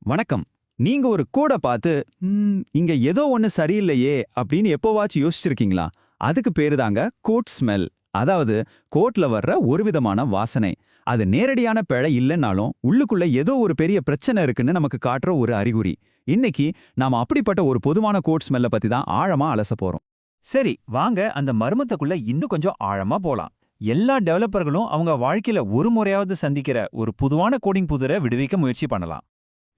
வணக்கம். நீங்க ஒரு கோட பார்த்து, இங்க ஏதோ ஒண்ணு சரியில்லையே அப்படின்னு எப்போவாச்சும் யோசிச்சிருக்கீங்களா? அதுக்கு பேரு தாங்க கோட் ஸ்மெல். அதாவது கோட்ல வர்ற ஒரு விதமான வாசனை. அது நேரடியான பிழை இல்லைன்னாலும் உள்ளுக்குள்ள ஏதோ ஒரு பெரிய பிரச்சனை இருக்குன்னு நமக்கு காட்டுற ஒரு அறிகுறி. இன்னைக்கு நாம அப்படிப்பட்ட ஒரு பொதுவான கோட் ஸ்மெல்ல பத்தி தான் ஆழமா அலச போறோம். சரி, வாங்க அந்த மர்மத்துக்குள்ள இன்னும் கொஞ்சம் ஆழமா போலாம். எல்லா டெவலப்பர்களும் அவங்க வாழ்க்கையில ஒரு முறையாவது சந்திக்கிற ஒரு பொதுவான கோடிங் புதிரை விடுவிக்க முயற்சி பண்ணலாம்.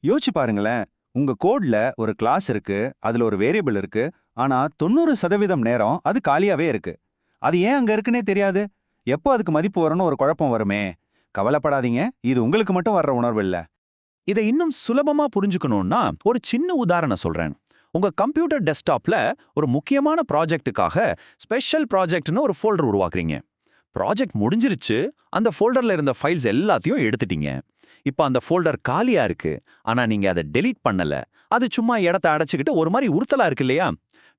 யோசிச்சு பாருங்களேன். உங்க கோட்ல ஒரு கிளாஸ் இருக்கு, அதுல ஒரு வேரியபிள் இருக்கு. ஆனா 90% நேரம் அது காலியாவே இருக்கு. அது ஏன் அங்க இருக்குன்னே தெரியாது. எப்போ அதுக்கு மதிப்பு வரும்னு ஒரு குழப்பம் வருமே. கவலைப்படாதீங்க, இது உங்களுக்கு மட்டும் வர்ற உணர்வு இல்ல. இதை இன்னும் சுலபமா புரிஞ்சுக்கணும்னா ஒரு சின்ன உதாரணம் சொல்றேன். உங்க கம்ப்யூட்டர் டெஸ்க்டாப்ல ஒரு முக்கியமான ப்ராஜெக்ட்டுக்காக ஸ்பெஷல் ப்ராஜெக்ட்னு ஒரு ஃபோல்டர் உருவாக்குறீங்க. ப்ராஜெக்ட் முடிஞ்சிருச்சு, அந்த ஃபோல்டர்ல இருந்த ஃபைல்ஸ் எல்லாத்தையும் எடுத்துட்டீங்க. இப்போ அந்த ஃபோல்டர் காலியா இருக்கு, ஆனா நீங்க அதை டெலீட் பண்ணல. அது சும்மா இடத்த அடைச்சுக்கிட்டு ஒரு மாதிரி உறுத்தலா இருக்கு இல்லையா?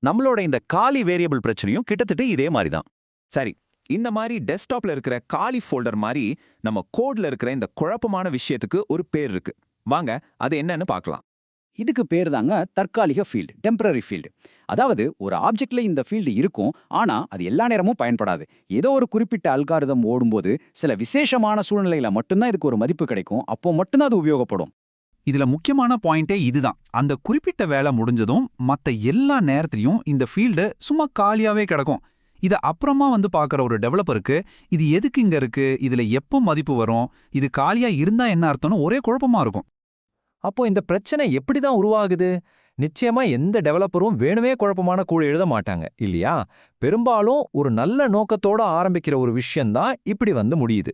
நம்மளோட இந்த காலி வேரியபிள் பிரச்சனையும் கிட்டத்தட்ட இதே மாதிரி தான். சரி, இந்த மாதிரி டெஸ்க்டாப்ல இருக்கிற காலி ஃபோல்டர் மாதிரி நம்ம கோட்ல இருக்கிற இந்த குழப்பமான விஷயத்துக்கு ஒரு பேர் இருக்கு. வாங்க அது என்னன்னு பார்க்கலாம். இதுக்கு பேர் தாங்க தற்காலிக ஃபீல்டு, டெம்பரரி ஃபீல்டு. அதாவது ஒரு ஆப்ஜெக்ட்ல இந்த ஃபீல்டு இருக்கும், ஆனா அது எல்லா நேரமும் பயன்படாது. ஏதோ ஒரு குறிப்பிட்ட அல்காரிதம் ஓடும்போது சில விசேஷமான சூழ்நிலையில மட்டும்தான் இதுக்கு ஒரு மதிப்பு கிடைக்கும். அப்போ மட்டும்தான் அது உபயோகப்படும். இதுல முக்கியமான பாயிண்டே இதுதான். அந்த குறிப்பிட்ட வேலை முடிஞ்சதும் மத்த எல்லா நேரத்திலையும் இந்த ஃபீல்டு சும்மா காலியாவே கிடக்கும். இத அப்புறமா வந்து பார்க்குற ஒரு டெவலப்பருக்கு இது எதுக்கு இங்க இருக்கு, இதுல எப்போ மதிப்பு வரும், இது காலியா இருந்தா என்ன அர்த்தம்னு ஒரே குழப்பமா இருக்கும். அப்போ இந்த பிரச்சனை எப்படி தான் உருவாகுது? நிச்சயமா எந்த டெவலப்பரும் வேணுமே குழப்பமான கோட் எழுத மாட்டாங்க இல்லையா? பெரும்பாலும் ஒரு நல்ல நோக்கத்தோட ஆரம்பிக்கிற ஒரு விஷயம்தான் இப்படி வந்து முடியுது.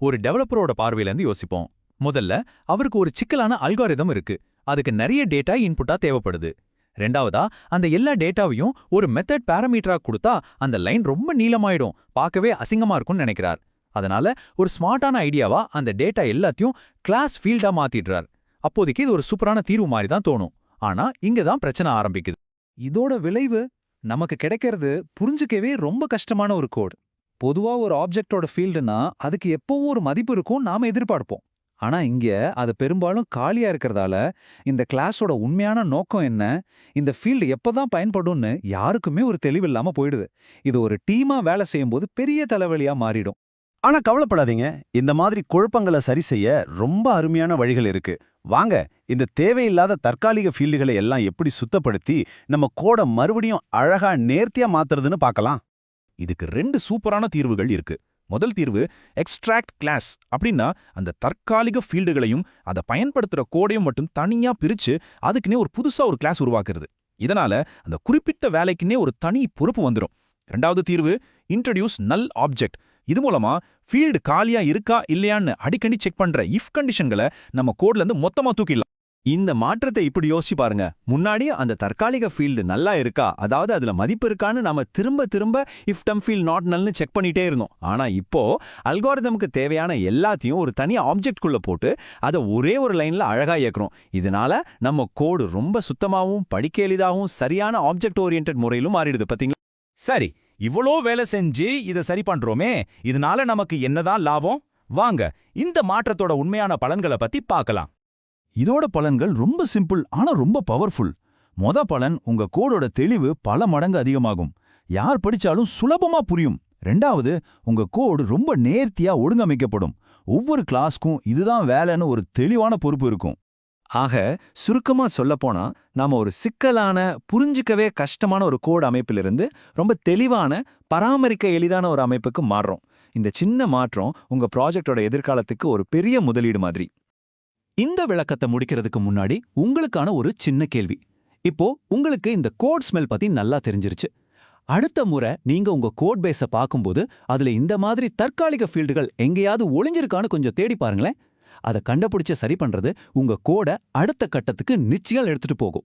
ஒரு டெவலப்பரோட பார்வையிலேருந்து யோசிப்போம். முதல்ல அவருக்கு ஒரு சிக்கலான அல்காரிதம் இருக்கு, அதுக்கு நிறைய டேட்டா இன்புட்டா தேவைப்படுது. ரெண்டாவதா, அந்த எல்லா டேட்டாவையும் ஒரு மெத்தட் பாராமீட்டரா கொடுத்தா அந்த லைன் ரொம்ப நீளமாயிடும், பார்க்கவே அசிங்கமா இருக்கும்னு நினைக்கிறார். அதனால ஒரு ஸ்மார்ட்டான ஐடியாவா அந்த டேட்டா எல்லாத்தையும் கிளாஸ் ஃபீல்டா மாத்திடுறார். அப்போதைக்கு இது ஒரு சூப்பரான தீர்வு மாதிரி தான் தோணும். ஆனா இங்க தான் பிரச்சனை ஆரம்பிக்குது. இதோட விளைவு நமக்கு கிடைக்கிறது புரிஞ்சுக்கவே ரொம்ப கஷ்டமான ஒரு கோட். பொதுவா ஒரு ஆப்ஜெக்டோட ஃபீல்டுனா அதுக்கு எப்பவும் ஒரு மதிப்பு இருக்கும் நாம எதிர்பார்ப்போம். ஆனா இங்க அது பெரும்பாலும் காலியா இருக்கிறதால இந்த கிளாஸோட உண்மையான நோக்கம் என்ன, இந்த ஃபீல்டு எப்பதான் பயன்படும்னு யாருக்குமே ஒரு தெளிவில்லாம போயிடுது. இது ஒரு டீமா வேலை செய்யும்போது பெரிய தலைவலியா மாறிடும். ஆனா கவலைப்படாதீங்க, இந்த மாதிரி குழப்பங்களை சரி செய்ய ரொம்ப அருமையான வழிகள் இருக்கு. வாங்க, இந்த தேவையில்லாத தற்காலிக ஃபீல்டுகளை எல்லாம் எப்படி சுத்தப்படுத்தி நம்ம கோட மறுபடியும் அழகா நேர்த்தியா மாத்துறதுன்னு பார்க்கலாம். இதுக்கு 2 சூப்பரான தீர்வுகள் இருக்கு. முதல் தீர்வு எக்ஸ்ட்ராக்ட் கிளாஸ். அப்படின்னா அந்த தற்காலிக ஃபீல்டுகளையும் அதை பயன்படுத்துற கோடையும் மட்டும் தனியா பிரிச்சு அதுக்குன்னே ஒரு புதுசா ஒரு கிளாஸ் உருவாக்குறது. இதனால அந்த குறிப்பிட்ட வேலைக்குன்னே ஒரு தனி பொறுப்பு வந்துடும். ரெண்டாவது தீர்வு இன்ட்ரடியூஸ் நல் ஆப்ஜெக்ட். இது மூலமா ஃபீல்டு காலியா இருக்கா இல்லையான்னு அடிக்கடி செக் பண்ற இஃப் கண்டிஷன்களை நம்ம கோட்ல இருந்து மொத்தமா தூக்கிடலாம். இந்த மாற்றத்தை இப்படி யோசிச்சு பாருங்க. முன்னாடி அந்த தற்காலிக ஃபீல்டு நல்லா இருக்கா, அதாவது அதுல மதிப்பு இருக்கான்னு நாம திரும்ப திரும்ப இஃப் டம் ஃபீல்ட் நாட் நல்னு செக் பண்ணிட்டே இருந்தோம். ஆனா இப்போ அல்காரிதமுக்கு தேவையான எல்லாத்தையும் ஒரு தனி ஆப்ஜெக்ட்குள்ள போட்டு அதை ஒரே ஒரு லைன்ல அழகா இயக்குறோம். இதனால நம்ம கோடு ரொம்ப சுத்தமாவும் படிக்க எளிதாகவும் சரியான ஆப்ஜெக்ட் ஓரியன்டட் முறையிலும் மாறிடுது. பாத்தீங்களா? சரி, இவ்வளோ வேலை செஞ்சு இதை சரி பண்றோமே, இதனால நமக்கு என்னதான் லாபம்? வாங்க இந்த மாற்றத்தோட உண்மையான பலன்களை பத்தி பார்க்கலாம். இதோட பலன்கள் ரொம்ப சிம்பிள், ஆனா ரொம்ப பவர்ஃபுல். பலன், உங்க கோடோட தெளிவு பல மடங்கு அதிகமாகும். யார் படிச்சாலும் சுலபமா புரியும். ரெண்டாவது, உங்க கோடு ரொம்ப நேர்த்தியா ஒழுங்கமைக்கப்படும். ஒவ்வொரு கிளாஸ்க்கும் இதுதான் வேலைன்னு ஒரு தெளிவான பொறுப்பு இருக்கும். ஆக சுருக்கமா சொல்லப்போனா நாம ஒரு சிக்கலான புரிஞ்சிக்கவே கஷ்டமான ஒரு கோட் அமைப்பிலிருந்து ரொம்ப தெளிவான பராமரிக்க எளிதான ஒரு அமைப்புக்கு மாறுறோம். இந்த சின்ன மாற்றம் உங்க ப்ராஜெக்டோட எதிர்காலத்துக்கு ஒரு பெரிய முதலீடு மாதிரி. இந்த விளக்கத்தை முடிக்கிறதுக்கு முன்னாடி உங்களுக்கான ஒரு சின்ன கேள்வி. இப்போ உங்களுக்கு இந்த கோட் ஸ்மெல் பத்தி நல்லா தெரிஞ்சிருச்சு. அடுத்த முறை நீங்க உங்க கோட் பேஸை பார்க்கும்போது அதுல இந்த மாதிரி தற்காலிக ஃபீல்டுகள் எங்கேயாவது ஒளிஞ்சிருக்கான்னு கொஞ்சம் தேடி பாருங்களேன். அதை கண்டுபிடிச்சு சரி பண்றது உங்க கோடை அடுத்த கட்டத்துக்கு நிச்சயம் எடுத்துட்டு போகும்.